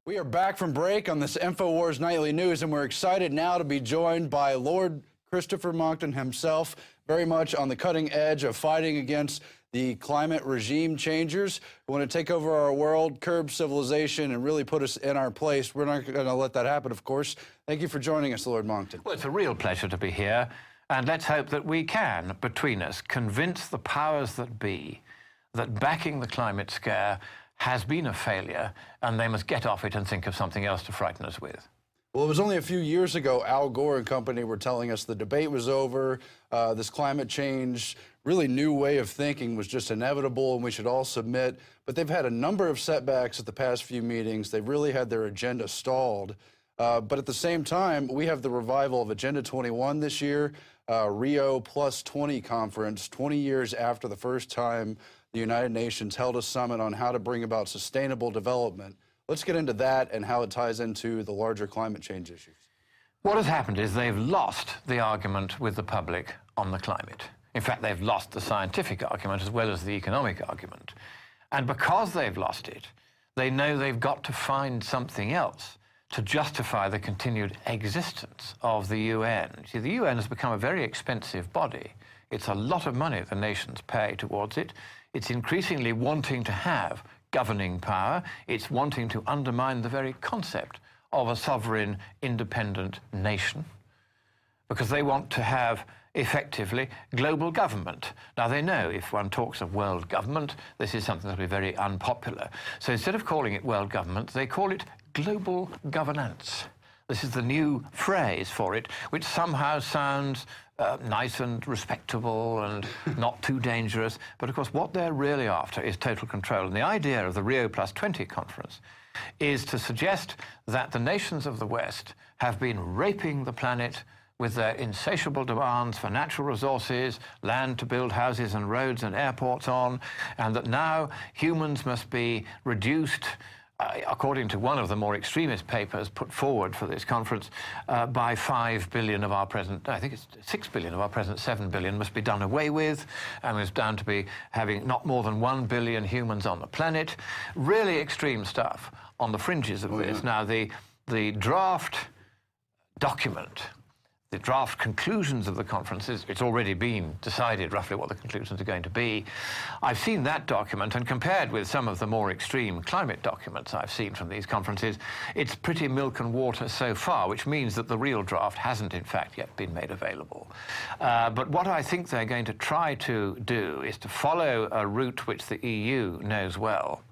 We are back from break on this InfoWars Nightly News, and we're excited now to be joined by Lord Christopher Monckton himself, very much on the cutting edge of fighting against the climate regime changers who want to take over our world, curb civilization, and really put us in our place. We're not going to let that happen, of course. Thank you for joining us, Lord Monckton. Well, it's a real pleasure to be here, and let's hope that we can, between us, convince the powers that be that backing the climate scare has been a failure, and they must get off it and think of something else to frighten us with. Well, it was only a few years ago Al Gore and company were telling us the debate was over, this climate change, really new way of thinking was just inevitable and we should all submit. But they've had a number of setbacks at the past few meetings. They've really had their agenda stalled. But at the same time, we have the revival of Agenda 21 this year, Rio Plus 20 conference, 20 years after the first time the United Nations held a summit on how to bring about sustainable development. Let's get into that and how it ties into the larger climate change issues. What has happened is they've lost the argument with the public on the climate. In fact, they've lost the scientific argument as well as the economic argument. And because they've lost it, they know they've got to find something else to justify the continued existence of the UN. See, the UN has become a very expensive body. It's a lot of money the nations pay towards it. It's increasingly wanting to have governing power. It's wanting to undermine the very concept of a sovereign, independent nation, because they want to have, effectively, global government. Now, they know if one talks of world government, this is something that will be very unpopular. So instead of calling it world government, they call it global governance. This is the new phrase for it, which somehow sounds nice and respectable and not too dangerous. But of course, what they're really after is total control. And the idea of the Rio Plus 20 conference is to suggest that the nations of the West have been raping the planet with their insatiable demands for natural resources, land to build houses and roads and airports on, and that now humans must be reduced, according to one of the more extremist papers put forward for this conference, by 5 billion of our present, I think it's 6 billion of our present 7 billion must be done away with, and it's down to be having not more than 1 billion humans on the planet. Really extreme stuff on the fringes of this. Yeah. Now, the draft document, the draft conclusions of the conferences, it's already been decided roughly what the conclusions are going to be. I've seen that document, and compared with some of the more extreme climate documents I've seen from these conferences, it's pretty milk and water so far, which means that the real draft hasn't, in fact, yet been made available. But what I think they're going to try to do is to follow a route which the EU knows well,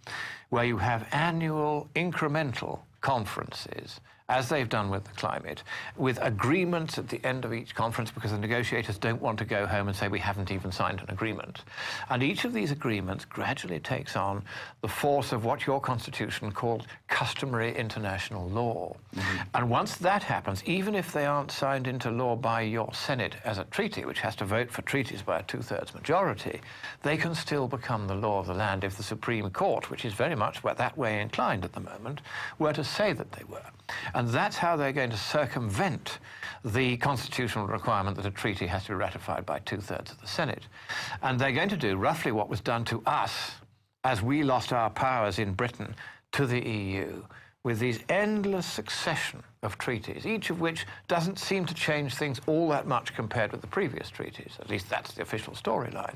where you have annual incremental conferences, as they've done with the climate, with agreements at the end of each conference, because the negotiators don't want to go home and say we haven't even signed an agreement. And each of these agreements gradually takes on the force of what your constitution called customary international law. And once that happens, even if they aren't signed into law by your Senate as a treaty, which has to vote for treaties by a 2/3 majority, they can still become the law of the land if the Supreme Court, which is very much that way inclined at the moment, were to say that they were. And that's how they're going to circumvent the constitutional requirement that a treaty has to be ratified by 2/3 of the Senate. And they're going to do roughly what was done to us as we lost our powers in Britain to the EU, with these endless succession of treaties, each of which doesn't seem to change things all that much compared with the previous treaties. At least that's the official storyline.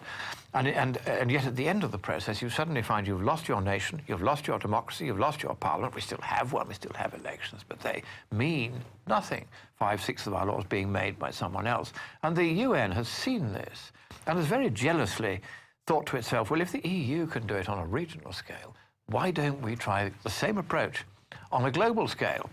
And yet at the end of the process, you suddenly find you've lost your nation, you've lost your democracy, you've lost your parliament. We still have one, we still have elections, but they mean nothing. 5/6 of our laws being made by someone else. And the UN has seen this and has very jealously thought to itself, well, if the EU can do it on a regional scale, why don't we try the same approach on a global scale?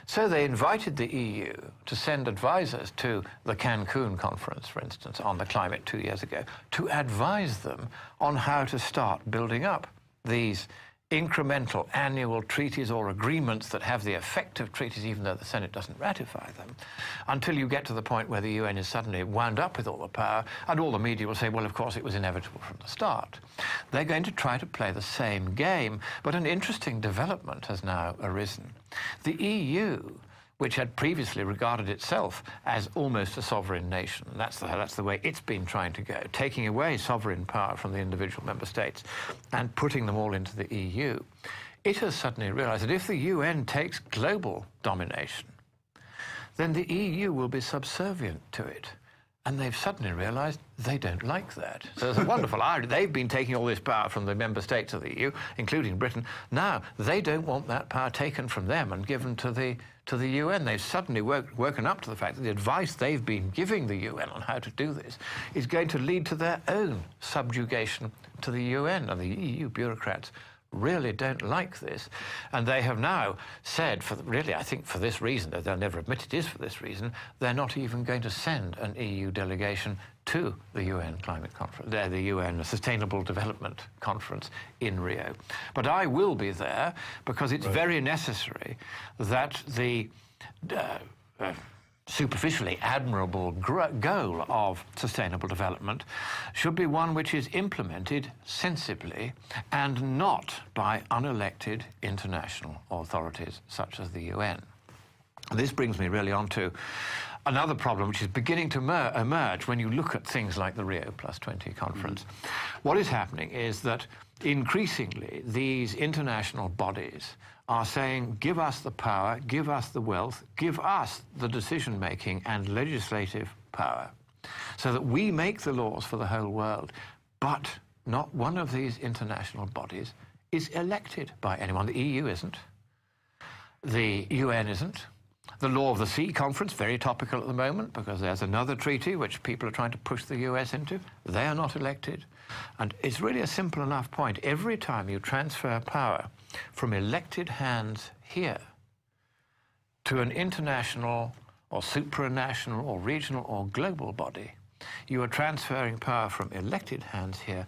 So they invited the EU to send advisors to the Cancun conference, for instance, on the climate 2 years ago, to advise them on how to start building up these incremental annual treaties or agreements that have the effect of treaties even though the Senate doesn't ratify them, until you get to the point where the UN is suddenly wound up with all the power, and all the media will say, well, of course, it was inevitable from the start. They're going to try to play the same game, but an interesting development has now arisen. The EU, which had previously regarded itself as almost a sovereign nation, and that's the way it's been trying to go, taking away sovereign power from the individual member states and putting them all into the EU, it has suddenly realized that if the UN takes global domination, then the EU will be subservient to it. And they've suddenly realized they don't like that. So there's a wonderful irony. They've been taking all this power from the member states of the EU, including Britain. Now, they don't want that power taken from them and given to the UN. They've suddenly woken up to the fact that the advice they've been giving the UN on how to do this is going to lead to their own subjugation to the UN. And the EU bureaucrats really don't like this. And they have now said, really, I think for this reason, though they'll never admit it is for this reason, they're not even going to send an EU delegation to the UN Climate Conference, the UN Sustainable Development Conference in Rio. But I will be there because it's very necessary that the superficially admirable goal of sustainable development should be one which is implemented sensibly and not by unelected international authorities such as the UN. This brings me really on to another problem which is beginning to emerge when you look at things like the Rio +20 conference. What is happening is that increasingly these international bodies are saying, give us the power, give us the wealth, give us the decision-making and legislative power so that we make the laws for the whole world. But not one of these international bodies is elected by anyone. The EU isn't. The UN isn't. The Law of the Sea Conference, very topical at the moment because there's another treaty which people are trying to push the US into. They are not elected. And it's really a simple enough point. Every time you transfer power from elected hands here to an international or supranational or regional or global body, you are transferring power from elected hands here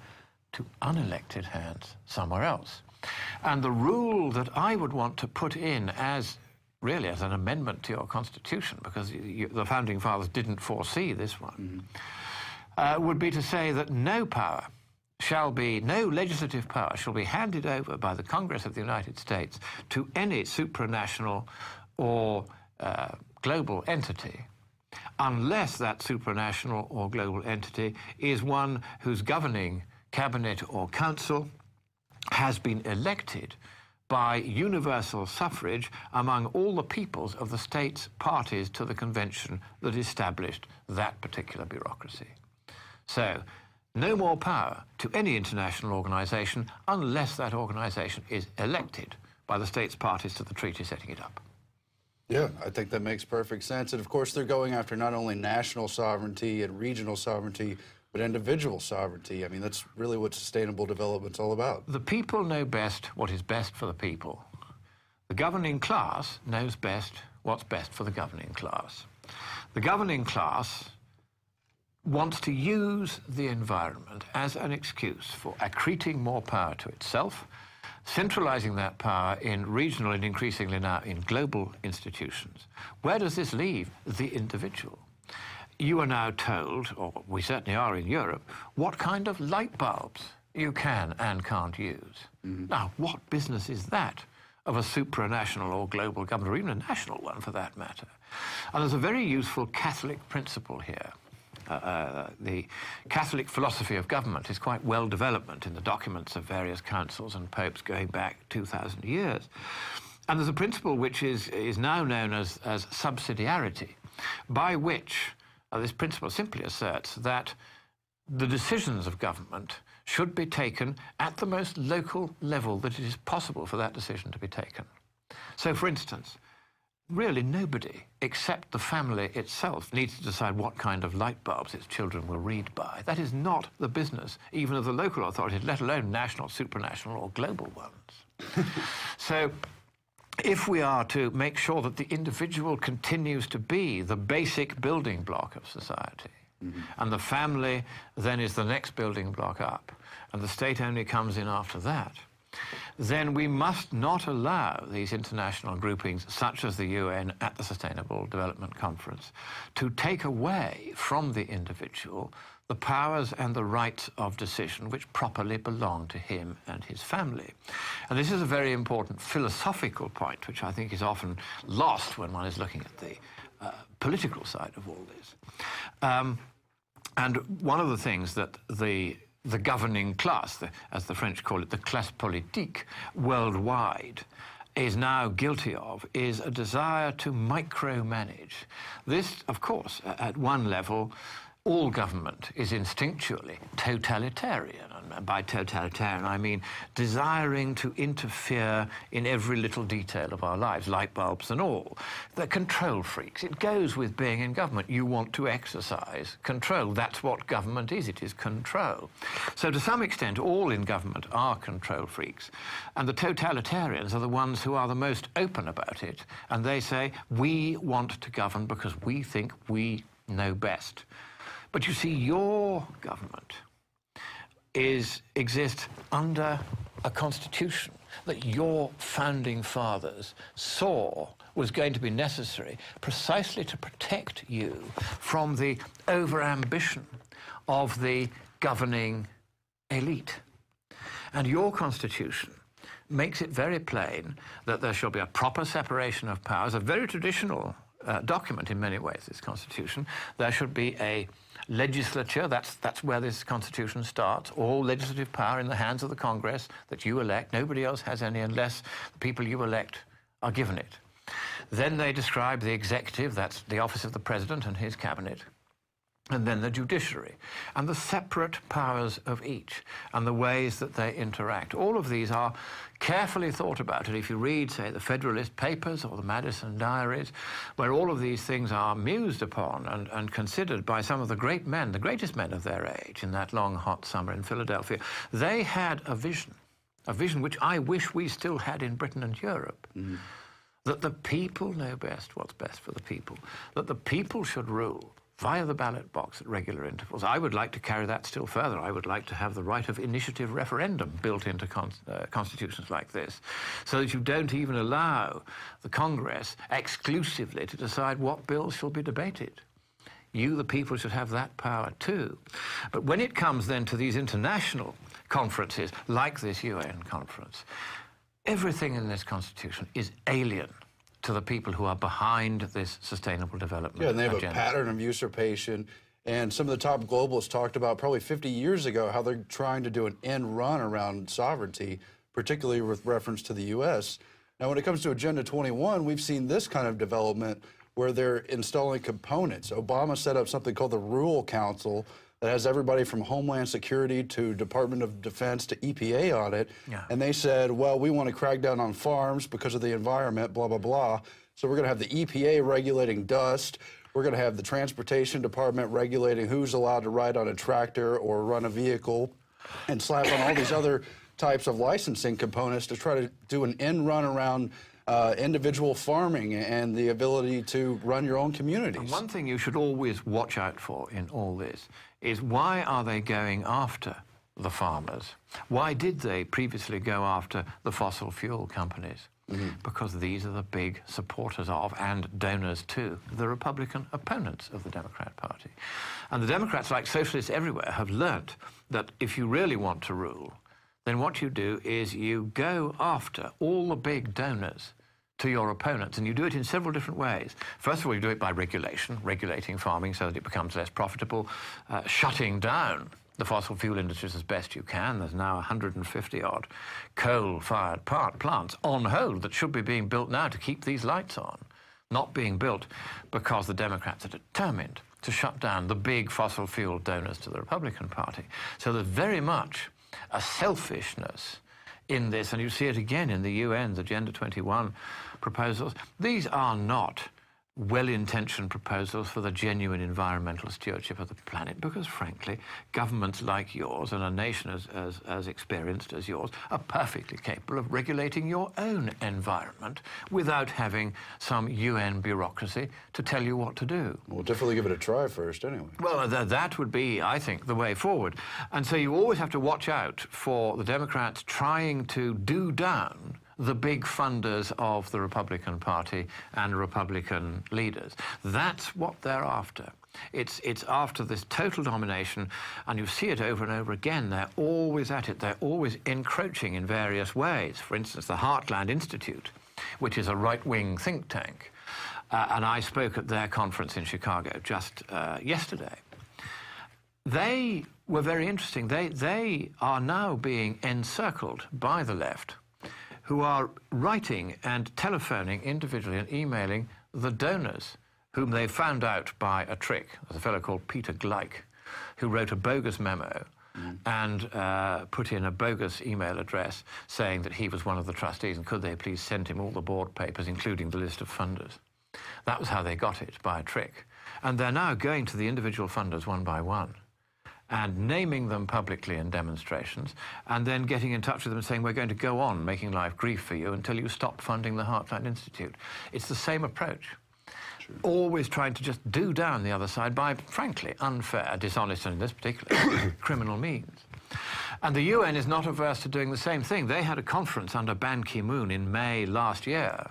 to unelected hands somewhere else. And the rule that I would want to put in really as an amendment to your constitution, because the founding fathers didn't foresee this one, would be to say that no legislative power shall be handed over by the Congress of the United States to any supranational or global entity unless that supranational or global entity is one whose governing cabinet or council has been elected by universal suffrage among all the peoples of the states parties to the convention that established that particular bureaucracy. So, no more power to any international organization unless that organization is elected by the states parties to the treaty setting it up. Yeah, I think that makes perfect sense. And of course, they're going after not only national sovereignty and regional sovereignty, but individual sovereignty. I mean, that's really what sustainable development's all about. The people know best what is best for the people. The governing class knows best what's best for the governing class. The governing class wants to use the environment as an excuse for accreting more power to itself, centralizing that power in regional and increasingly now in global institutions. Where does this leave the individual? You are now told, or we certainly are in Europe, what kind of light bulbs you can and can't use. Now, what business is that of a supranational or global government, or even a national one for that matter? And there's a very useful Catholic principle here. The Catholic philosophy of government is quite well developed in the documents of various councils and popes going back 2,000 years. And there's a principle which is now known as subsidiarity, by which this principle simply asserts that the decisions of government should be taken at the most local level that it is possible for that decision to be taken. So, for instance, really nobody except the family itself needs to decide what kind of light bulbs its children will read by. That is not the business even of the local authorities, let alone national, supranational or global ones. So if we are to make sure that the individual continues to be the basic building block of society, and the family then is the next building block up, and the state only comes in after that, then we must not allow these international groupings, such as the UN at the Sustainable Development Conference, to take away from the individual the powers and the rights of decision which properly belong to him and his family. And this is a very important philosophical point, which I think is often lost when one is looking at the political side of all this. And one of the things that the the governing class, as the French call it, the classe politique worldwide, is now guilty of is a desire to micromanage. This, of course, at one level, all government is instinctually totalitarian. And by totalitarian, I mean desiring to interfere in every little detail of our lives, light bulbs and all. They're control freaks. It goes with being in government. You want to exercise control. That's what government is. It is control. So to some extent, all in government are control freaks. And the totalitarians are the ones who are the most open about it. And they say, we want to govern because we think we know best. But you see, your government exists under a constitution that your founding fathers saw was going to be necessary precisely to protect you from the overambition of the governing elite. And your constitution makes it very plain that there shall be a proper separation of powers, a very traditional document in many ways, this constitution. There should be a legislature, that's where this constitution starts, all legislative power in the hands of the Congress that you elect. Nobody else has any unless the people you elect are given it. Then they describe the executive, that's the office of the president and his cabinet, and then the judiciary, and the separate powers of each, and the ways that they interact. All of these are carefully thought about. And if you read, say, the Federalist Papers or the Madison Diaries, where all of these things are mused upon and considered by some of the great men, the greatest men of their age, in that long, hot summer in Philadelphia, they had a vision which I wish we still had in Britain and Europe, that the people know best what's best for the people, that the people should rule via the ballot box at regular intervals. I would like to carry that still further. I would like to have the right of initiative referendum built into constitutions like this, so that you don't even allow the Congress exclusively to decide what bills shall be debated. You, the people, should have that power too. But when it comes then to these international conferences, like this UN conference, everything in this constitution is alien to the people who are behind this sustainable development Yeah, and they have agenda. a pattern of usurpation. And some of the top globalists talked about probably 50 years ago how they're trying to do an end run around sovereignty, particularly with reference to the U.S. Now, when it comes to Agenda 21, we've seen this kind of development where they're installing components. Obama set up something called the Rule Council that has everybody from Homeland Security to Department of Defense to EPA on it. Yeah. And they said, well, we want to crack down on farms because of the environment, blah, blah, blah. So we're going to have the EPA regulating dust. We're going to have the Transportation Department regulating who's allowed to ride on a tractor or run a vehicle, and slap on all these other types of licensing components to try to do an end run around individual farming and the ability to run your own communities. And one thing you should always watch out for in all this is, why are they going after the farmers? Why did they previously go after the fossil fuel companies? Because these are the big supporters of and donors to the Republican opponents of the Democrat Party. And the Democrats, like socialists everywhere, have learnt that if you really want to rule, then what you do is you go after all the big donors to your opponents, and you do it in several different ways. First of all, you do it by regulation, regulating farming so that it becomes less profitable, shutting down the fossil fuel industries as best you can. There's now 150-odd coal-fired plants on hold that should be being built now to keep these lights on, not being built because the Democrats are determined to shut down the big fossil fuel donors to the Republican Party. So there's very much a selfishness in this, and you see it again in the UN's Agenda 21 proposals. These are not well-intentioned proposals for the genuine environmental stewardship of the planet, because, frankly, governments like yours and a nation as experienced as yours are perfectly capable of regulating your own environment without having some UN bureaucracy to tell you what to do. We'll definitely give it a try first, anyway. Well, that would be, I think, the way forward. And so you always have to watch out for the Democrats trying to do down the big funders of the Republican Party and Republican leaders. That's what they're after. It's after this total domination, and you see it over and over again. They're always at it. They're always encroaching in various ways. For instance, the Heartland Institute, which is a right-wing think tank, and I spoke at their conference in Chicago just yesterday. They were very interesting. They are now being encircled by the left, who are writing and telephoning individually and emailing the donors, whom they found out by a trick. There's a fellow called Peter Gleich, who wrote a bogus memo and put in a bogus email address saying that he was one of the trustees and could they please send him all the board papers, including the list of funders. That was how they got it, by a trick. And they're now going to the individual funders one by one and naming them publicly in demonstrations, and then getting in touch with them and saying, we're going to go on making life grief for you until you stop funding the Heartland Institute. It's the same approach. True. Always trying to just do down the other side by, frankly, unfair, dishonest, and in this particular criminal means. And the UN is not averse to doing the same thing. They had a conference under Ban Ki-moon in May last year,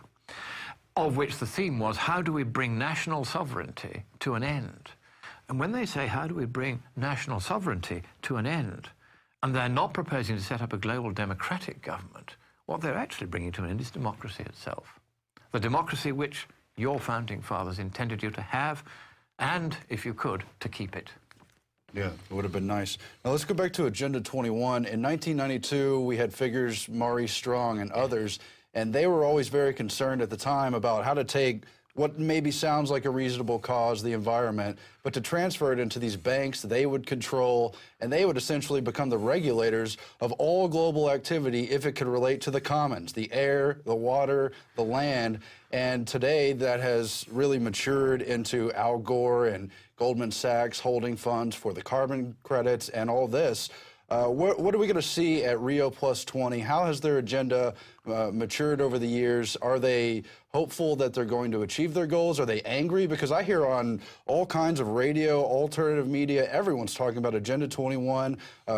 of which the theme was, how do we bring national sovereignty to an end? And when they say, how do we bring national sovereignty to an end, and they're not proposing to set up a global democratic government, what they're actually bringing to an end is democracy itself. The democracy which your founding fathers intended you to have, and, if you could, to keep it. Yeah, it would have been nice. Now let's go back to Agenda 21. In 1992, we had figures, Maurice Strong and others, and they were always very concerned at the time about how to take what maybe sounds like a reasonable cause, the environment, but to transfer it into these banks they would control, and they would essentially become the regulators of all global activity if it could relate to the commons, the air, the water, the land. And today that has really matured into Al Gore and Goldman Sachs holding funds for the carbon credits and all this. What are we going to see at Rio Plus 20? How has their agenda matured over the years? Are they hopeful that they're going to achieve their goals? Are they angry? Because I hear on all kinds of radio, alternative media, everyone's talking about Agenda 21,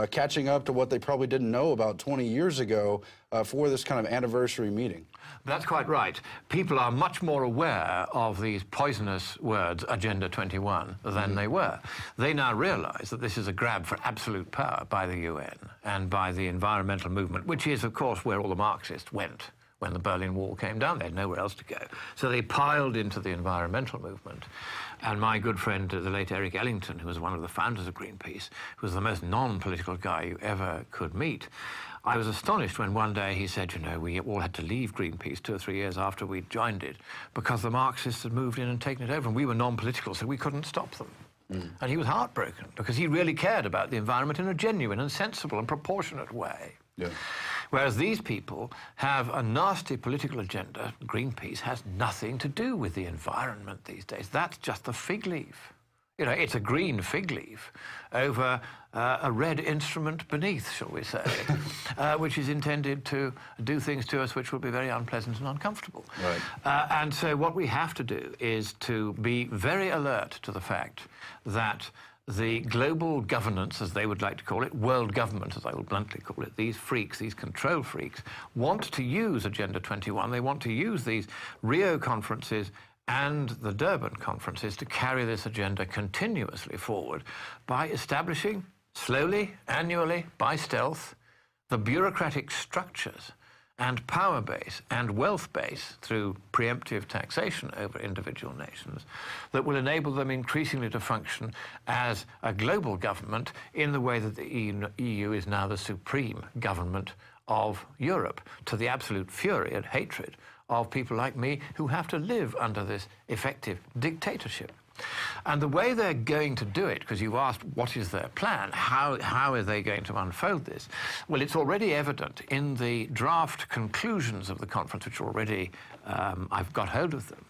catching up to what they probably didn't know about 20 years ago for this kind of anniversary meeting. That's quite right. People are much more aware of these poisonous words, Agenda 21, than they were. They now realize that this is a grab for absolute power by the UN and by the environmental movement, which is, of course, where all the Marxists went when the Berlin Wall came down. They had nowhere else to go. So they piled into the environmental movement. And my good friend, the late Eric Ellington, who was one of the founders of Greenpeace, who was the most non-political guy you ever could meet, I was astonished when one day he said, you know, we all had to leave Greenpeace 2 or 3 years after we'd joined it because the Marxists had moved in and taken it over, and we were non-political, so we couldn't stop them. And he was heartbroken because he really cared about the environment in a genuine and sensible and proportionate way. Yeah. Whereas these people have a nasty political agenda. Greenpeace has nothing to do with the environment these days. That's just a fig leaf. You know, it's a green fig leaf over a red instrument beneath, shall we say, which is intended to do things to us which will be very unpleasant and uncomfortable. Right. And so what we have to do is to be very alert to the fact that the global governance, as they would like to call it, world government, as I will bluntly call it, these freaks, these control freaks, want to use Agenda 21. They want to use these Rio conferences and the Durban conferences to carry this agenda continuously forward by establishing, slowly, annually, by stealth, the bureaucratic structures and power base and wealth base through preemptive taxation over individual nations that will enable them increasingly to function as a global government in the way that the EU is now the supreme government of Europe, to the absolute fury and hatred of people like me who have to live under this effective dictatorship. And the way they're going to do it, because you've asked what is their plan, how are they going to unfold this? Well, it's already evident in the draft conclusions of the conference, which already I've got hold of them,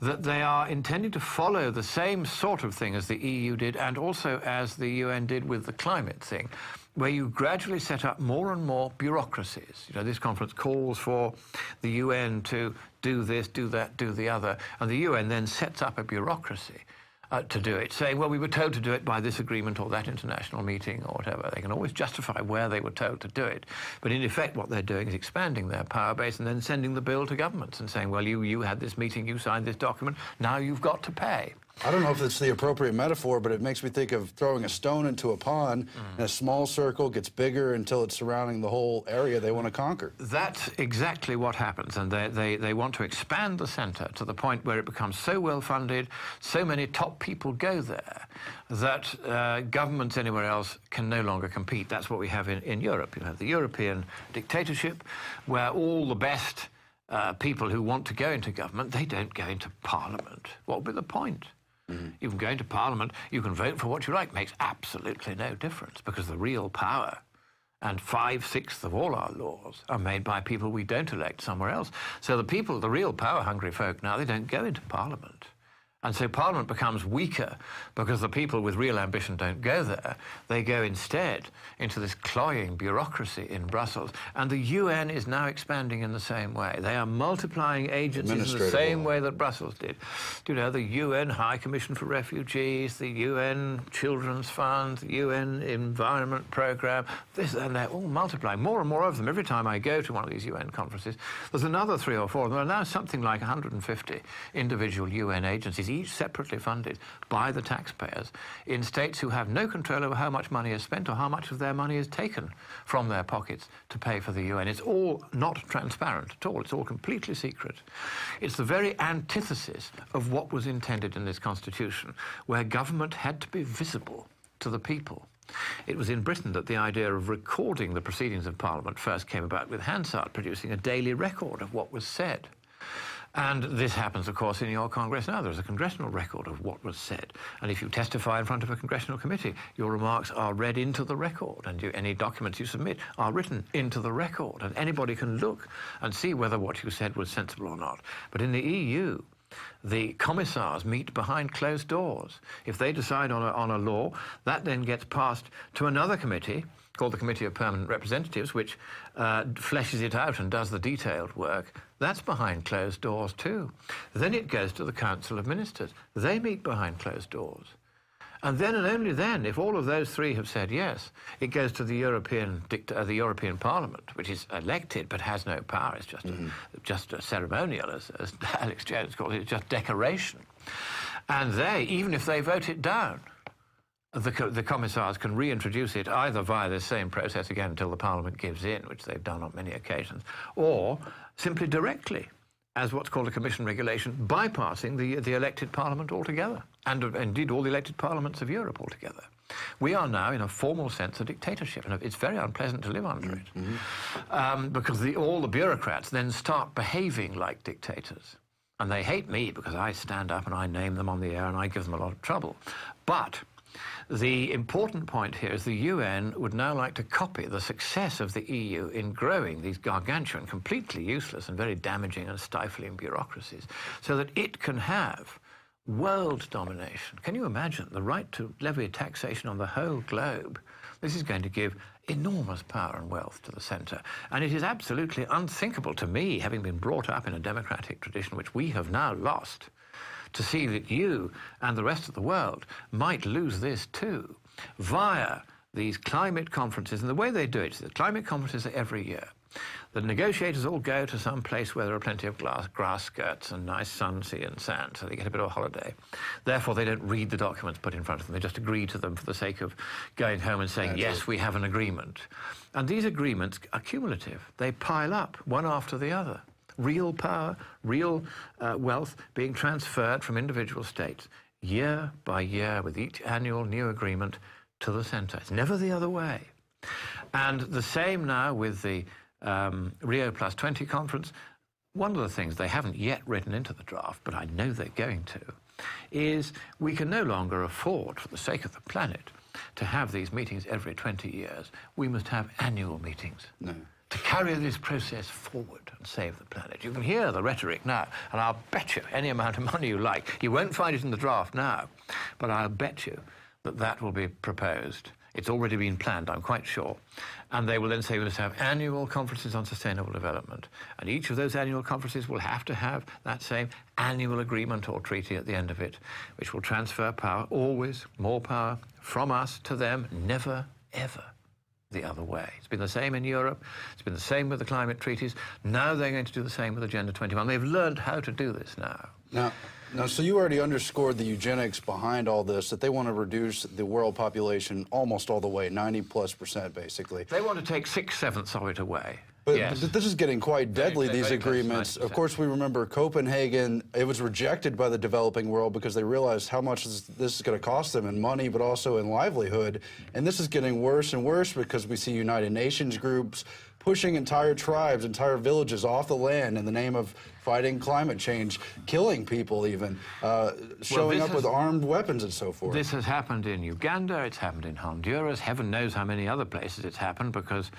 that they are intending to follow the same sort of thing as the EU did and also as the UN did with the climate thing, where you gradually set up more and more bureaucracies. You know, this conference calls for the UN to do this, do that, do the other, and the UN then sets up a bureaucracy to do it, saying, well, we were told to do it by this agreement or that international meeting or whatever. They can always justify where they were told to do it. But in effect, what they're doing is expanding their power base and then sending the bill to governments and saying, well, you had this meeting, you signed this document, now you've got to pay. I don't know if it's the appropriate metaphor, but it makes me think of throwing a stone into a pond, and a small circle gets bigger until it's surrounding the whole area they want to conquer. That's exactly what happens, and they want to expand the centre to the point where it becomes so well funded, so many top people go there, that governments anywhere else can no longer compete. That's what we have in Europe. You have the European dictatorship, where all the best people who want to go into government, they don't go into Parliament. What would be the point? You can go into Parliament, you can vote for what you like. Makes absolutely no difference, because the real power, and 5/6 of all our laws, are made by people we don't elect somewhere else. So the people, the real power-hungry folk now, they don't go into Parliament. And so Parliament becomes weaker because the people with real ambition don't go there. They go instead into this cloying bureaucracy in Brussels. And the UN is now expanding in the same way. They are multiplying agencies in the same way that Brussels did. You know, the UN High Commission for Refugees, the UN Children's Fund, the UN Environment Programme, and they're all multiplying, more and more of them. Every time I go to one of these UN conferences, there's another 3 or 4. There are now something like 150 individual UN agencies, each separately funded by the taxpayers, in states who have no control over how much money is spent or how much of their money is taken from their pockets to pay for the UN. It's all not transparent at all. It's all completely secret. It's the very antithesis of what was intended in this constitution, where government had to be visible to the people. It was in Britain that the idea of recording the proceedings of Parliament first came about, with Hansard producing a daily record of what was said. And this happens, of course, in your Congress now. There's a congressional record of what was said. And if you testify in front of a congressional committee, your remarks are read into the record, and any documents you submit are written into the record, and anybody can look and see whether what you said was sensible or not. But in the EU, the commissars meet behind closed doors. If they decide on a law, that then gets passed to another committee called the Committee of Permanent Representatives, which fleshes it out and does the detailed work. That's behind closed doors too. Then it goes to the Council of Ministers. They meet behind closed doors. And then and only then, if all of those 3 have said yes, it goes to the European Parliament, which is elected but has no power. It's just a ceremonial, as Alex Jones calls it. It's just decoration. And they, even if they vote it down, the commissars can reintroduce it either via the same process again until the Parliament gives in, which they've done on many occasions, or simply directly, as what's called a Commission regulation, bypassing the elected Parliament altogether, and indeed all the elected parliaments of Europe altogether. We are now, in a formal sense, a dictatorship, and it's very unpleasant to live under it, because all the bureaucrats then start behaving like dictators. And they hate me because I stand up and I name them on the air and I give them a lot of trouble. But the important point here is the UN would now like to copy the success of the EU in growing these gargantuan, completely useless and very damaging and stifling bureaucracies, so that it can have world domination. Can you imagine the right to levy taxation on the whole globe? This is going to give enormous power and wealth to the centre. And it is absolutely unthinkable to me, having been brought up in a democratic tradition, which we have now lost, to see that you and the rest of the world might lose this too, via these climate conferences. And the way they do it is the climate conferences are every year. The negotiators all go to some place where there are plenty of grass skirts and nice sun, sea and sand, so they get a bit of a holiday. Therefore, they don't read the documents put in front of them. They just agree to them for the sake of going home and saying, yes, we have an agreement. And these agreements are cumulative. They pile up one after the other. Real power, real wealth being transferred from individual states year by year with each annual new agreement to the centre. It's never the other way. And the same now with the Rio Plus 20 conference. One of the things they haven't yet written into the draft, but I know they're going to, is we can no longer afford, for the sake of the planet, to have these meetings every 20 years. We must have annual meetings. No. To carry this process forward and save the planet. You can hear the rhetoric now, and I'll bet you any amount of money you like. You won't find it in the draft now, but I'll bet you that that will be proposed. It's already been planned, I'm quite sure. And they will then say we must have annual conferences on sustainable development. And each of those annual conferences will have to have that same annual agreement or treaty at the end of it, which will transfer power, always more power, from us to them, never, ever the other way. It's been the same in Europe. It's been the same with the climate treaties. Now they're going to do the same with Agenda 21. They've learned how to do this now. Now, Now, so you already underscored the eugenics behind all this, that they want to reduce the world population almost all the way, 90+% basically. They want to take 6/7 of it away. But, yes. but this is getting quite deadly, Very these agreements. Of course, we remember Copenhagen. It was rejected by the developing world because they realized how much this is going to cost them in money, but also in livelihood. And this is getting worse and worse because we see United Nations groups pushing entire tribes, entire villages off the land in the name of fighting climate change, killing people even, showing up with armed weapons and so forth. This has happened in Uganda, it's happened in Honduras, heaven knows how many other places it's happened, because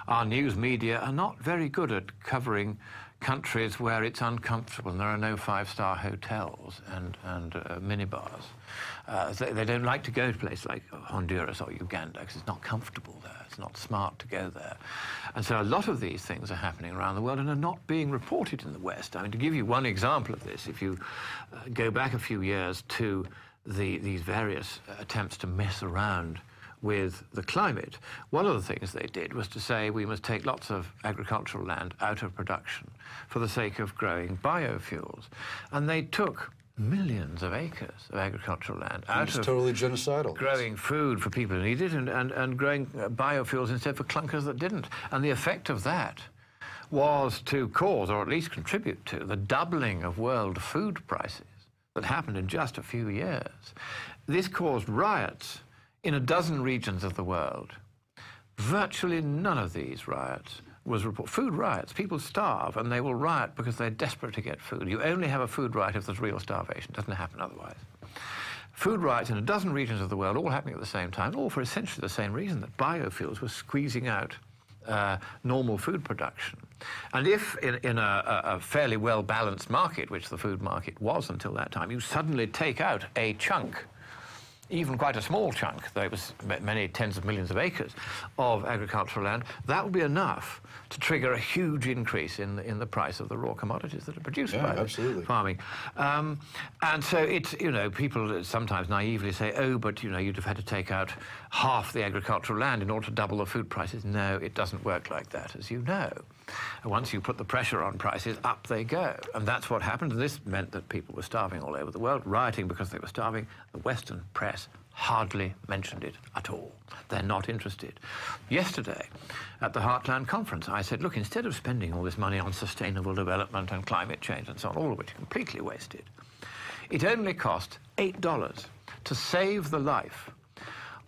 our news media are not very good at covering countries where it's uncomfortable and there are no five-star hotels and minibars. They don't like to go to places like Honduras or Uganda because it's not comfortable there. It's not smart to go there. And so a lot of these things are happening around the world and are not being reported in the West. I mean, to give you one example of this, if you go back a few years to these various attempts to mess around with the climate, one of the things they did was to say we must take lots of agricultural land out of production for the sake of growing biofuels. And they took millions of acres of agricultural land out of totally genocidal. Growing food for people who need it and growing biofuels instead for clunkers that didn't. And the effect of that was to cause, or at least contribute to, the doubling of world food prices that happened in just a few years. This caused riots in a dozen regions of the world. Virtually none of these riots was reported. Food riots. People starve and they will riot because they're desperate to get food. You only have a food riot if there's real starvation. It doesn't happen otherwise. Food riots in a dozen regions of the world, all happening at the same time, all for essentially the same reason, that biofuels were squeezing out normal food production. And if in a fairly well-balanced market, which the food market was until that time, you suddenly take out a chunk, even quite a small chunk, though it was many tens of millions of acres of agricultural land, that will be enough to trigger a huge increase in the price of the raw commodities that are produced by farming. And so it's, you know, people sometimes naively say, oh, but, you know, you'd have had to take out half the agricultural land in order to double the food prices. No, it doesn't work like that, as you know. And once you put the pressure on prices, up they go. And that's what happened. And this meant that people were starving all over the world, rioting because they were starving. The Western press hardly mentioned it at all. They're not interested. Yesterday, at the Heartland Conference, I said, look, instead of spending all this money on sustainable development and climate change and so on, all of which are completely wasted, it only cost $8 to save the life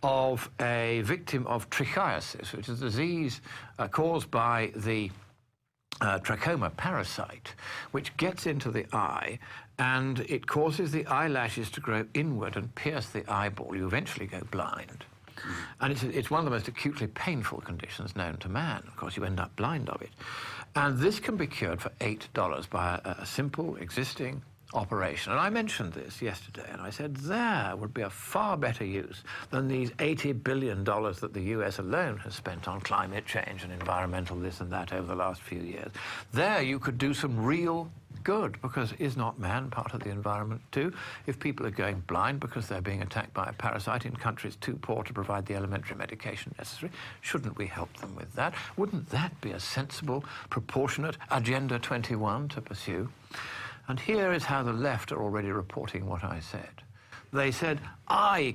of a victim of trichiasis, which is a disease caused by the trachoma parasite, which gets into the eye and it causes the eyelashes to grow inward and pierce the eyeball. You eventually go blind. And it's one of the most acutely painful conditions known to man. Of course, you end up blind of it. And this can be cured for $8 by a simple existing operation. And I mentioned this yesterday, and I said there would be a far better use than these $80 billion that the US alone has spent on climate change and environmental this and that over the last few years. There you could do some real good, because is not man part of the environment too? If people are going blind because they're being attacked by a parasite in countries too poor to provide the elementary medication necessary, shouldn't we help them with that? Wouldn't that be a sensible, proportionate Agenda 21 to pursue? And here is how the left are already reporting what I said. They said, I'm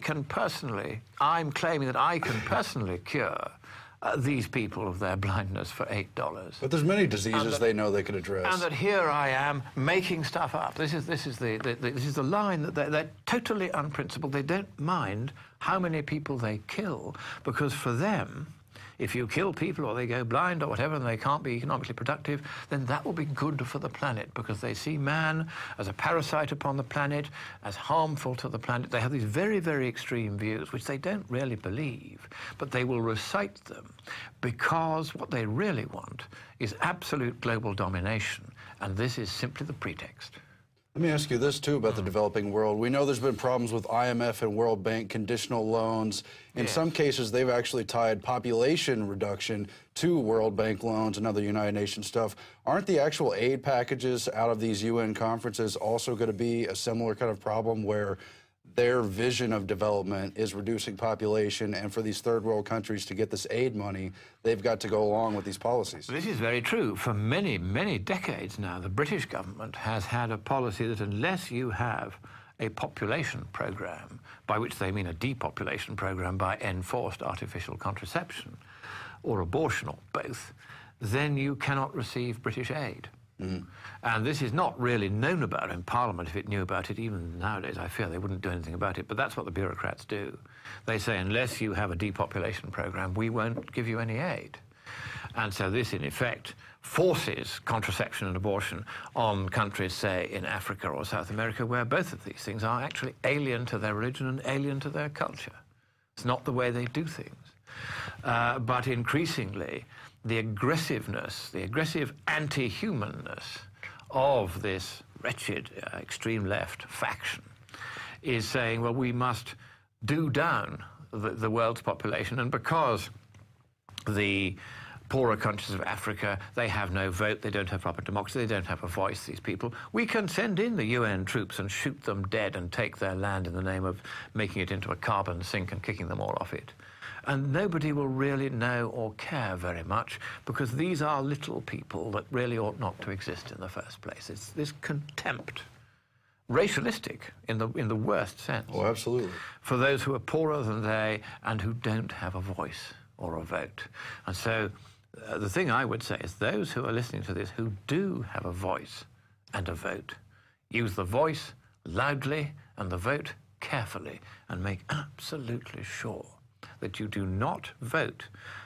claiming that I can personally cure these people of their blindness for $8. But there's many diseases they know they could address. And that here I am making stuff up. This is the line that they're totally unprincipled. They don't mind how many people they kill, because for them, if you kill people or they go blind or whatever and they can't be economically productive, then that will be good for the planet, because they see man as a parasite upon the planet, as harmful to the planet. They have these very, very extreme views, which they don't really believe, but they will recite them because what they really want is absolute global domination, and this is simply the pretext. Let me ask you this, too, about the developing world. We know there's been problems with IMF and World Bank conditional loans. In some cases, they've actually tied population reduction to World Bank loans and other United Nations stuff. Aren't the actual aid packages out of these UN conferences also going to be a similar kind of problem where their vision of development is reducing population, and for these third world countries to get this aid money, they've got to go along with these policies. This is very true. For many, many decades now, the British government has had a policy that unless you have a population program, by which they mean a depopulation program by enforced artificial contraception or abortion or both, then you cannot receive British aid. And this is not really known about in Parliament. If it knew about it, even nowadays, I fear they wouldn't do anything about it. But that's what the bureaucrats do. They say, unless you have a depopulation program, we won't give you any aid. And so this, in effect, forces contraception and abortion on countries, say, in Africa or South America, where both of these things are actually alien to their religion and alien to their culture. It's not the way they do things. But increasingly, the aggressiveness, the aggressive anti-humanness of this wretched extreme left faction is saying, well, we must do down the world's population, and because the poorer countries of Africa, they have no vote, they don't have proper democracy, they don't have a voice, these people, we can send in the UN troops and shoot them dead and take their land in the name of making it into a carbon sink and kicking them all off it. And nobody will really know or care very much, because these are little people that really ought not to exist in the first place. It's this contempt, racialistic in the worst sense. Oh, absolutely. For those who are poorer than they and who don't have a voice or a vote. And so the thing I would say is those who are listening to this who do have a voice and a vote, use the voice loudly and the vote carefully, and make absolutely sure that you do not vote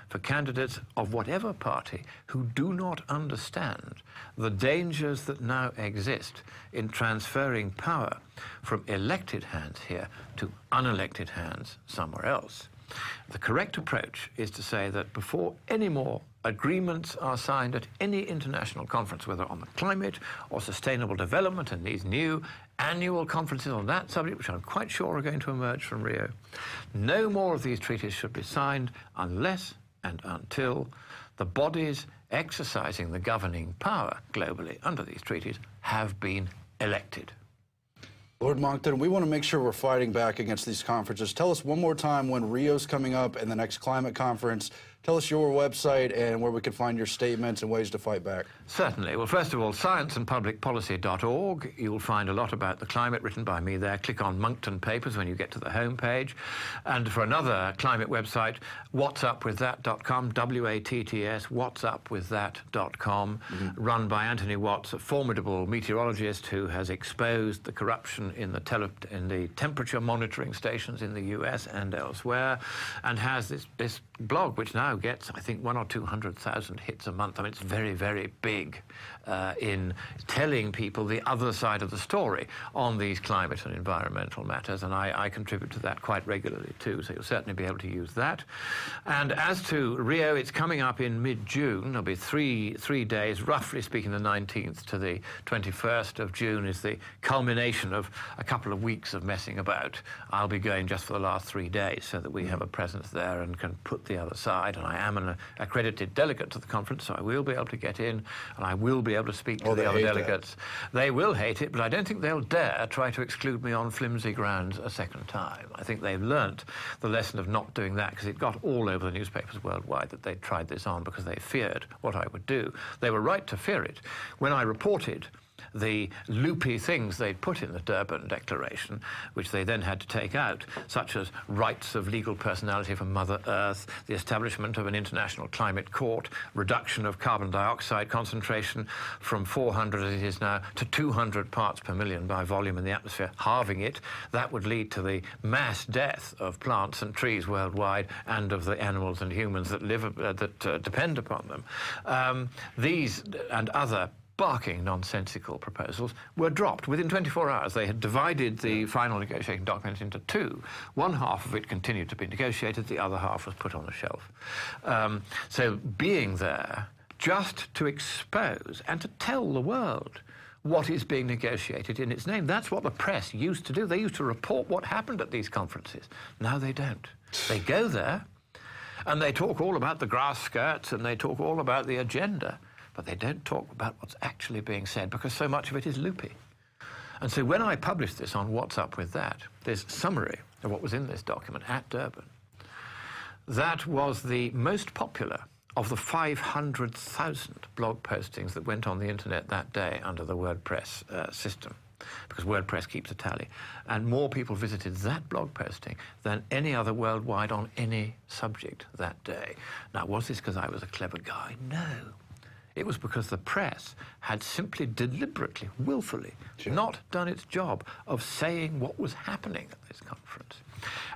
for candidates of whatever party who do not understand the dangers that now exist in transferring power from elected hands here to unelected hands somewhere else. The correct approach is to say that before any more agreements are signed at any international conference, whether on the climate or sustainable development and these new annual conferences on that subject, which I'm quite sure are going to emerge from Rio, no more of these treaties should be signed unless and until the bodies exercising the governing power globally under these treaties have been elected. Lord Monckton, we want to make sure we're fighting back against these conferences. Tell us one more time when Rio's coming up and the next climate conference. Tell us your website and where we can find your statements and ways to fight back. Certainly. Well, first of all, scienceandpublicpolicy.org. You'll find a lot about the climate written by me there. Click on Monckton Papers when you get to the home page. And for another climate website, whatsupwiththat.com, W-A-T-T-S, whatsupwiththat.com, run by Anthony Watts, a formidable meteorologist who has exposed the corruption in the temperature monitoring stations in the US and elsewhere, and has this blog which now gets, I think, 100,000 or 200,000 hits a month. I mean, it's very, very big in telling people the other side of the story on these climate and environmental matters, and I contribute to that quite regularly too, so you'll certainly be able to use that. And as to Rio, it's coming up in mid-June. There'll be three days, roughly speaking. The 19th to the 21st of June is the culmination of a couple of weeks of messing about. I'll be going just for the last 3 days so that we have a presence there and can put the other side, and I am an accredited delegate to the conference, so I will be able to get in, and I will be able to speak to the other delegates. They will hate it, but I don't think they'll dare try to exclude me on flimsy grounds a second time. I think they've learnt the lesson of not doing that, because it got all over the newspapers worldwide that they tried this on because they feared what I would do. They were right to fear it. When I reported the loopy things they'd put in the Durban Declaration, which they then had to take out, such as rights of legal personality for Mother Earth, the establishment of an international climate court, reduction of carbon dioxide concentration from 400 as it is now to 200 parts per million by volume in the atmosphere, halving it. That would lead to the mass death of plants and trees worldwide and of the animals and humans that depend upon them. These and other barking nonsensical proposals were dropped within 24 hours. They had divided the final negotiating document into two. One half of it continued to be negotiated, the other half was put on the shelf. So being there just to expose and to tell the world what is being negotiated in its name. That's what the press used to do. They used to report what happened at these conferences. Now they don't. They go there and they talk all about the grass skirts and they talk all about the agenda, but they don't talk about what's actually being said, because so much of it is loopy. And so when I published this on What's Up With That, this summary of what was in this document at Durban, that was the most popular of the 500,000 blog postings that went on the internet that day under the WordPress system, because WordPress keeps a tally. And more people visited that blog posting than any other worldwide on any subject that day. Now, was this because I was a clever guy? No. It was because the press had simply deliberately, willfully, not done its job of saying what was happening at this conference.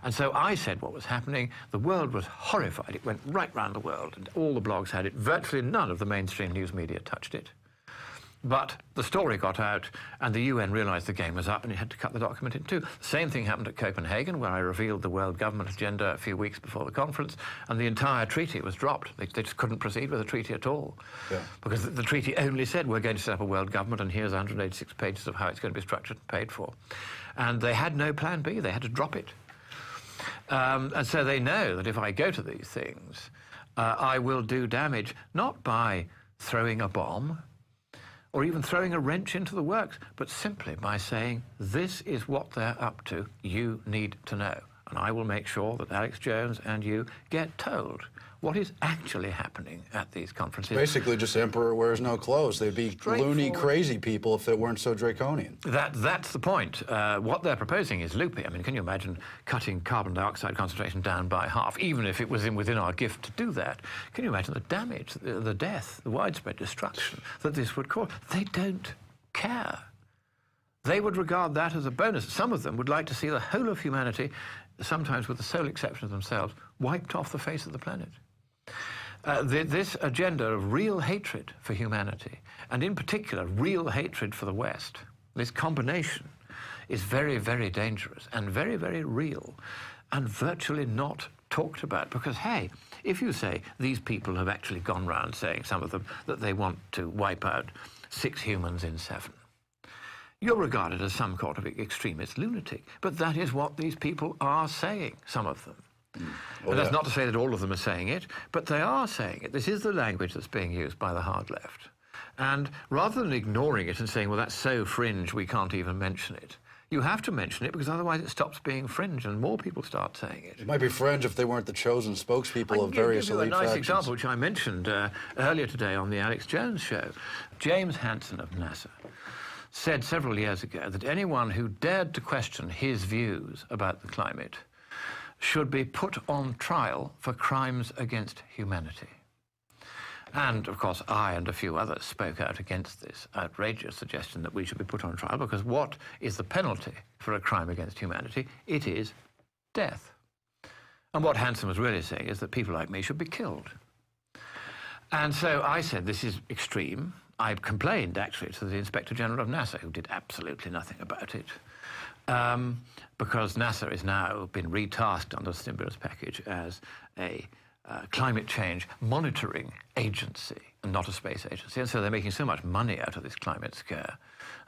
And so I said what was happening. The world was horrified. It went right round the world, and all the blogs had it. Virtually none of the mainstream news media touched it. But the story got out, and the UN realized the game was up, and it had to cut the document in two. The same thing happened at Copenhagen, where I revealed the world government agenda a few weeks before the conference, and the entire treaty was dropped. They just couldn't proceed with the treaty at all. Yeah. Because the treaty only said, we're going to set up a world government, and here's 186 pages of how it's going to be structured and paid for. And they had no plan B. They had to drop it. And so they know that if I go to these things, I will do damage, not by throwing a bomb, or even throwing a wrench into the works, but simply by saying, this is what they're up to, you need to know. And I will make sure that Alex Jones and you get told what is actually happening at these conferences. Basically just emperor wears no clothes. They'd be loony, crazy people if it weren't so draconian. That's the point. What they're proposing is loopy. I mean, can you imagine cutting carbon dioxide concentration down by half, even if it was within our gift to do that? Can you imagine the damage, the death, the widespread destruction that this would cause? They don't care. They would regard that as a bonus. Some of them would like to see the whole of humanity, sometimes with the sole exception of themselves, wiped off the face of the planet. This agenda of real hatred for humanity, and in particular, real hatred for the West, this combination is very, very dangerous and very, very real and virtually not talked about. Because, hey, if you say these people have actually gone round saying, some of them, that they want to wipe out 6 humans in 7, you're regarded as some sort of extremist lunatic. But that is what these people are saying, some of them. And that's not to say that all of them are saying it, but they are saying it. This is the language that's being used by the hard left. And rather than ignoring it and saying, well, that's so fringe, we can't even mention it, you have to mention it, because otherwise it stops being fringe and more people start saying it. It might be fringe if they weren't the chosen spokespeople of various elite factions. I'll give you a nice example, which I mentioned earlier today on the Alex Jones show. James Hansen of NASA said several years ago that anyone who dared to question his views about the climate should be put on trial for crimes against humanity. And, of course, I and a few others spoke out against this outrageous suggestion that we should be put on trial, because what is the penalty for a crime against humanity? It is death. And what Hansen was really saying is that people like me should be killed. And so I said, this is extreme. I complained, actually, to the Inspector General of NASA, who did absolutely nothing about it. Because NASA has now been retasked under the stimulus package as a climate change monitoring agency and not a space agency. And so they're making so much money out of this climate scare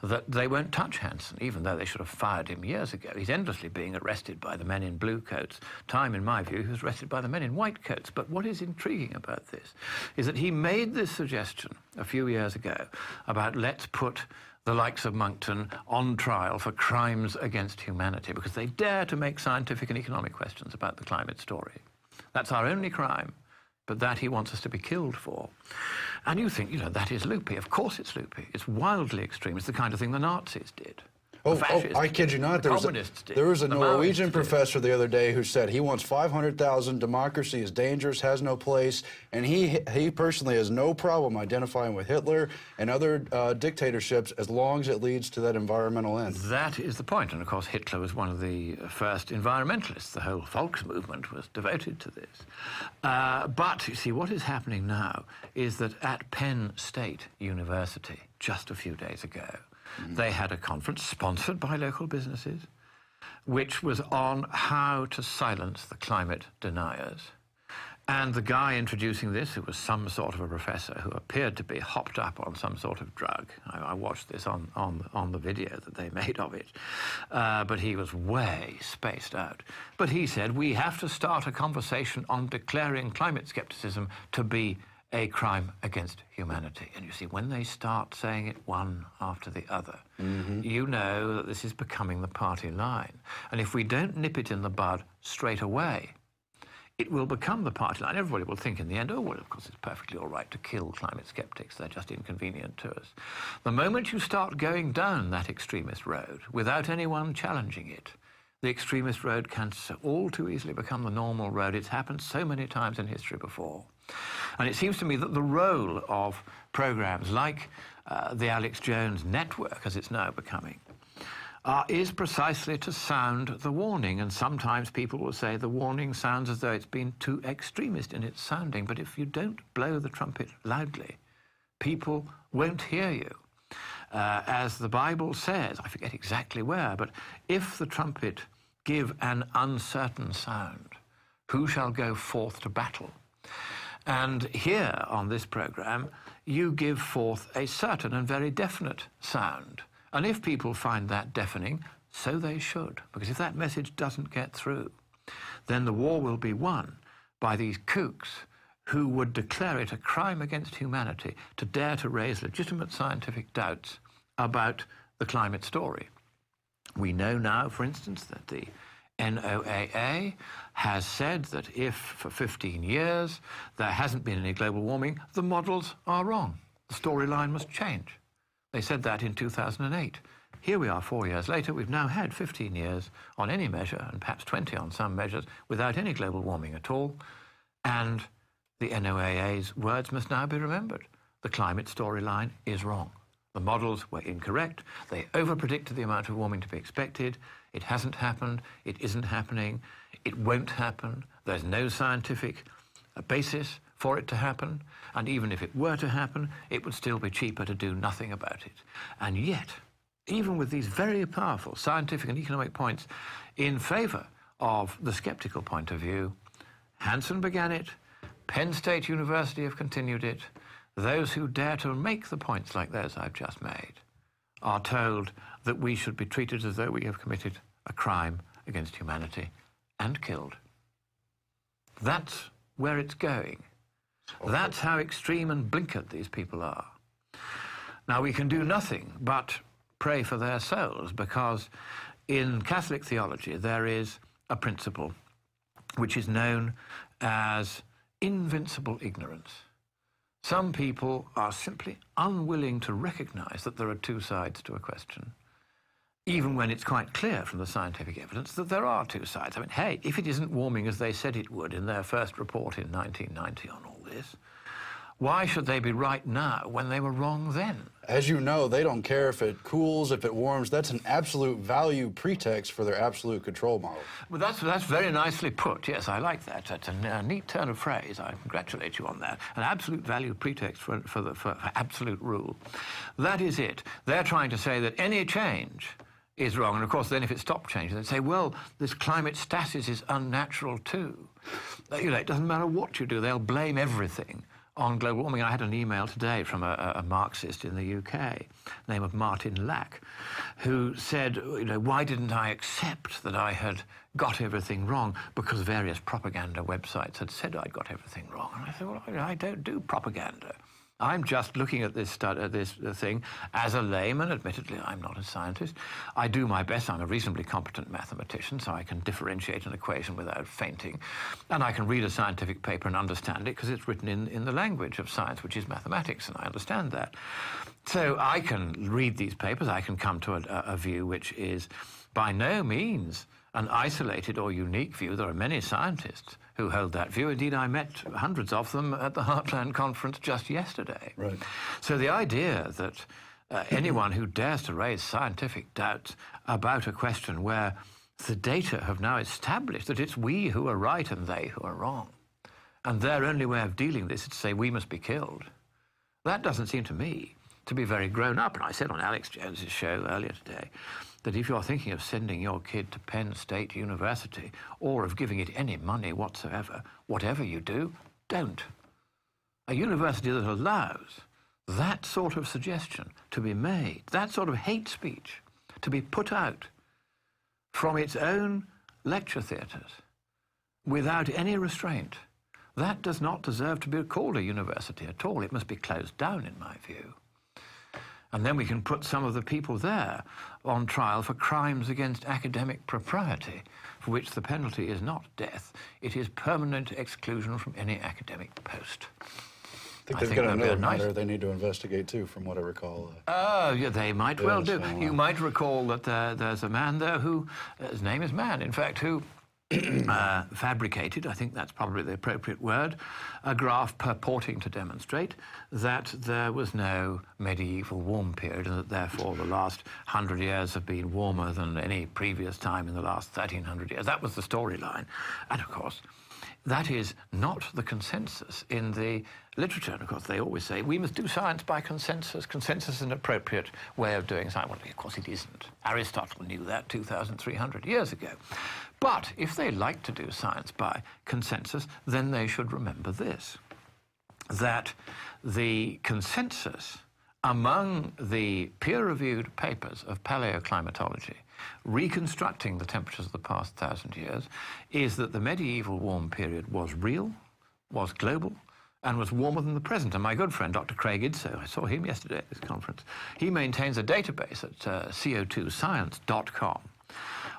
that they won't touch Hansen, even though they should have fired him years ago. He's endlessly being arrested by the men in blue coats. Time, in my view, he was arrested by the men in white coats. But what is intriguing about this is that he made this suggestion a few years ago about let's put the likes of Moncton on trial for crimes against humanity, because they dare to make scientific and economic questions about the climate story. That's our only crime, but that he wants us to be killed for. And you think, you know, that is loopy. Of course it's loopy. It's wildly extreme. It's the kind of thing the Nazis did. I kid you not. There was a Norwegian professor the other day who said he wants 500,000, democracy is dangerous, has no place, and he personally has no problem identifying with Hitler and other dictatorships as long as it leads to that environmental end. That is the point. And, of course, Hitler was one of the first environmentalists. The whole Volks movement was devoted to this. But, you see, what is happening now is that at Penn State University, just a few days ago, they had a conference sponsored by local businesses, which was on how to silence the climate deniers. And the guy introducing this, who was some sort of a professor who appeared to be hopped up on some sort of drug. I watched this on the video that they made of it. But he was way spaced out. But he said, we have to start a conversation on declaring climate skepticism to be a crime against humanity. And you see, when they start saying it one after the other, you know that this is becoming the party line. And if we don't nip it in the bud straight away, it will become the party line. Everybody will think in the end, oh, well, of course, it's perfectly all right to kill climate skeptics. They're just inconvenient to us. The moment you start going down that extremist road without anyone challenging it, the extremist road can all too easily become the normal road. It's happened so many times in history before. And it seems to me that the role of programs like the Alex Jones network, as it's now becoming, is precisely to sound the warning. And sometimes people will say the warning sounds as though it's been too extremist in its sounding. But if you don't blow the trumpet loudly, people won't hear you. As the Bible says, I forget exactly where, but if the trumpet give an uncertain sound, who shall go forth to battle? And here on this program, you give forth a certain and very definite sound. And if people find that deafening, so they should, because if that message doesn't get through, then the war will be won by these kooks who would declare it a crime against humanity to dare to raise legitimate scientific doubts about the climate story. We know now, for instance, that the NOAA has said that if for 15 years there hasn't been any global warming, the models are wrong. The storyline must change. They said that in 2008. Here we are 4 years later. We've now had 15 years on any measure, and perhaps 20 on some measures, without any global warming at all. And the NOAA's words must now be remembered. The climate storyline is wrong. The models were incorrect. They overpredicted the amount of warming to be expected. It hasn't happened. It isn't happening. It won't happen. There's no scientific basis for it to happen. And even if it were to happen, it would still be cheaper to do nothing about it. And yet, even with these very powerful scientific and economic points in favor of the skeptical point of view, Hansen began it, Penn State University have continued it. Those who dare to make the points like those I've just made are told that we should be treated as though we have committed a crime against humanity and killed. That's where it's going. Okay. That's how extreme and blinkered these people are. Now, we can do nothing but pray for their souls, because in Catholic theology there is a principle which is known as invincible ignorance. Some people are simply unwilling to recognize that there are two sides to a question, even when it's quite clear from the scientific evidence that there are two sides. I mean, hey, if it isn't warming as they said it would in their first report in 1990 on all this, why should they be right now when they were wrong then? As you know, they don't care if it cools, if it warms. That's an absolute value pretext for their absolute control model. Well, that's very nicely put. Yes, I like that. That's a neat turn of phrase. I congratulate you on that. An absolute value pretext for absolute rule. That is it. They're trying to say that any change is wrong. And of course, then if it stopped changing, they'd say, well, this climate stasis is unnatural too. You know, it doesn't matter what you do. They'll blame everything on global warming. I had an email today from a Marxist in the UK, name of Martin Lack, who said, you know, why didn't I accept that I had got everything wrong? Because various propaganda websites had said I'd got everything wrong. And I said, well, I don't do propaganda. I'm just looking at this thing as a layman. Admittedly, I'm not a scientist. I do my best. I'm a reasonably competent mathematician, so I can differentiate an equation without fainting. And I can read a scientific paper and understand it because it's written in the language of science, which is mathematics, and I understand that. So I can read these papers. I can come to a view which is by no means an isolated or unique view. There are many scientists who hold that view. Indeed, I met hundreds of them at the Heartland Conference just yesterday. Right. So the idea that anyone who dares to raise scientific doubts about a question where the data have now established that it's we who are right and they who are wrong, and their only way of dealing with this is to say we must be killed, that doesn't seem to me to be very grown up. And I said on Alex Jones's show earlier today that if you're thinking of sending your kid to Penn State University or of giving it any money whatsoever, whatever you do, don't. A university that allows that sort of suggestion to be made, that sort of hate speech to be put out from its own lecture theatres without any restraint, that does not deserve to be called a university at all. It must be closed down, in my view. And then we can put some of the people there on trial for crimes against academic propriety, for which the penalty is not death. It is permanent exclusion from any academic post. I think they've got another matter they need to investigate, too, from what I recall. Oh, yeah, they might well do. You might recall that there's a man there who, his name is Man, in fact, who fabricated, I think that's probably the appropriate word, a graph purporting to demonstrate that there was no medieval warm period and that therefore the last 100 years have been warmer than any previous time in the last 1300 years. That was the storyline. And of course, that is not the consensus in the literature. And of course, they always say, we must do science by consensus. Consensus is an appropriate way of doing science. Well, of course it isn't. Aristotle knew that 2,300 years ago. But if they like to do science by consensus, then they should remember this, that the consensus among the peer-reviewed papers of paleoclimatology reconstructing the temperatures of the past 1,000 years is that the medieval warm period was real, was global, and was warmer than the present. And my good friend, Dr. Craig Idso, I saw him yesterday at this conference, he maintains a database at co2science.com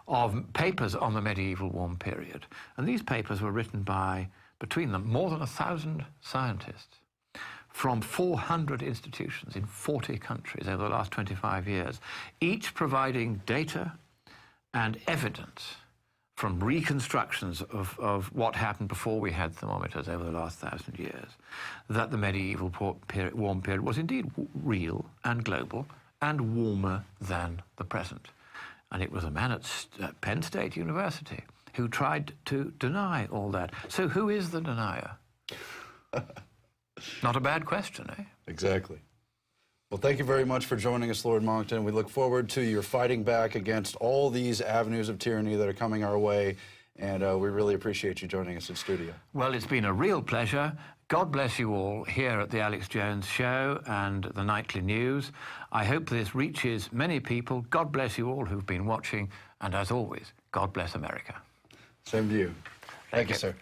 of papers on the medieval warm period. And these papers were written by, between them, more than 1,000 scientists from 400 institutions in 40 countries over the last 25 years, each providing data and evidence from reconstructions of what happened before we had thermometers over the last 1,000 years, that the medieval warm period was indeed real and global and warmer than the present. And it was a man at Penn State University who tried to deny all that. So who is the denier? Not a bad question, eh? Exactly. Well, thank you very much for joining us, Lord Monckton. We look forward to your fighting back against all these avenues of tyranny that are coming our way, and we really appreciate you joining us in studio. Well, it's been a real pleasure. God bless you all here at the Alex Jones Show and the Nightly News. I hope this reaches many people. God bless you all who've been watching, and as always, God bless America. Same to you. Thank you, sir.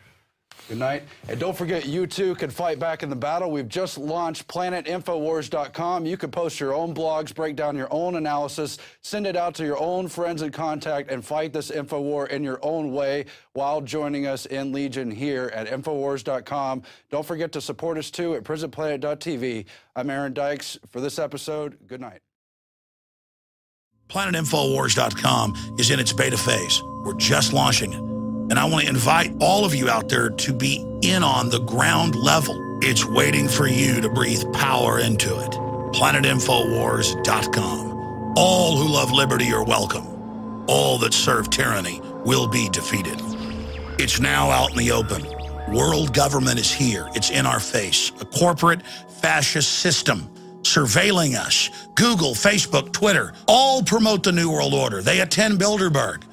Good night. And don't forget, you too can fight back in the battle. We've just launched planetinfowars.com. You can post your own blogs, break down your own analysis, send it out to your own friends and contact, and fight this info war in your own way while joining us in Legion here at infowars.com. Don't forget to support us too at prisonplanet.tv. I'm Aaron Dykes. For this episode, good night. Planetinfowars.com is in its beta phase. We're just launching it. And I want to invite all of you out there to be in on the ground level. It's waiting for you to breathe power into it. Planetinfowars.com. All who love liberty are welcome. All that serve tyranny will be defeated. It's now out in the open. World government is here. It's in our face. A corporate fascist system surveilling us. Google, Facebook, Twitter, all promote the New World Order. They attend Bilderberg.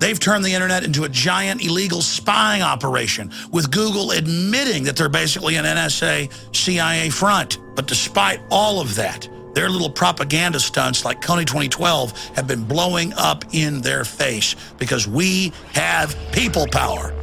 They've turned the internet into a giant illegal spying operation, with Google admitting that they're basically an NSA, CIA front. But despite all of that, their little propaganda stunts like Coney 2012 have been blowing up in their face because we have people power.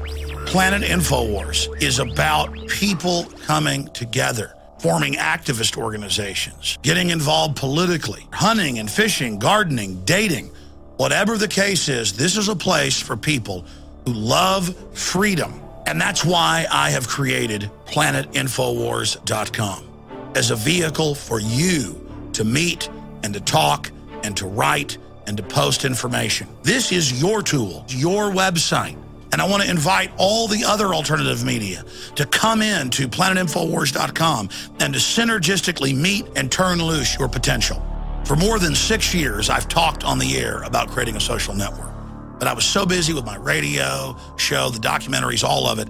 Planet InfoWars is about people coming together, forming activist organizations, getting involved politically, hunting and fishing, gardening, dating. Whatever the case is, this is a place for people who love freedom. And that's why I have created planetinfowars.com as a vehicle for you to meet and to talk and to write and to post information. This is your tool, your website. And I want to invite all the other alternative media to come in to planetinfowars.com and to synergistically meet and turn loose your potential. For more than 6 years, I've talked on the air about creating a social network. But I was so busy with my radio show, the documentaries, all of it,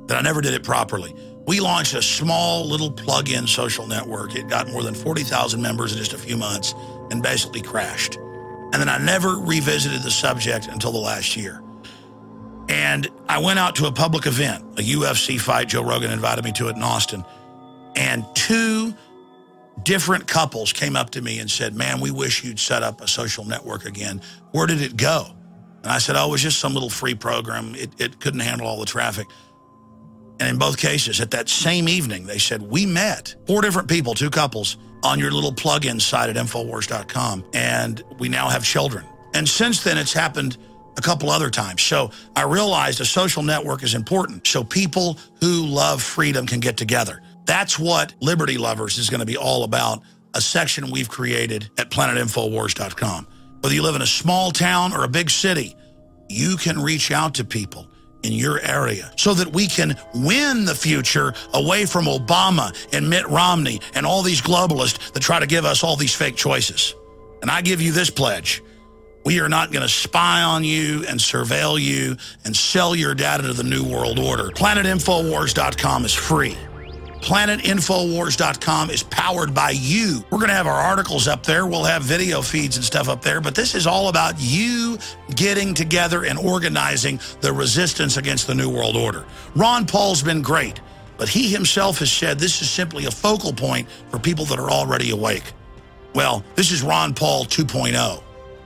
that I never did it properly. We launched a small little plug-in social network. It got more than 40,000 members in just a few months and basically crashed. And then I never revisited the subject until the last year. And I went out to a public event, a UFC fight. Joe Rogan invited me to it in Austin. And 2 different couples came up to me and said, man, we wish you'd set up a social network again. Where did it go? And I said, oh, it was just some little free program. It couldn't handle all the traffic. And in both cases, at that same evening, they said, we met 4 different people, 2 couples, on your little plug-in site at Infowars.com, and we now have children. And since then, it's happened a couple other times. So I realized a social network is important so people who love freedom can get together. That's what Liberty Lovers is going to be all about, a section we've created at PlanetInfoWars.com. Whether you live in a small town or a big city, you can reach out to people in your area so that we can win the future away from Obama and Mitt Romney and all these globalists that try to give us all these fake choices. And I give you this pledge. We are not going to spy on you and surveil you and sell your data to the New World Order. PlanetInfoWars.com is free. PlanetInfoWars.com is powered by you. We're going to have our articles up there. We'll have video feeds and stuff up there. But this is all about you getting together and organizing the resistance against the New World Order. Ron Paul's been great, but he himself has said this is simply a focal point for people that are already awake. Well, this is Ron Paul 2.0.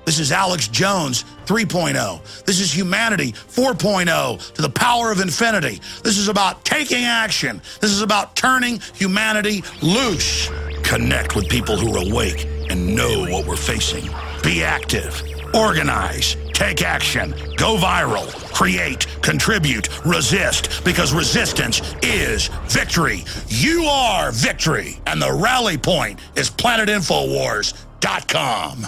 This is Alex Jones 3.0. This is humanity 4.0 to the power of infinity. This is about taking action. This is about turning humanity loose. Connect with people who are awake and know what we're facing. Be active. Organize. Take action. Go viral. Create. Contribute. Resist. Because resistance is victory. You are victory. And the rally point is PlanetInfoWars.com.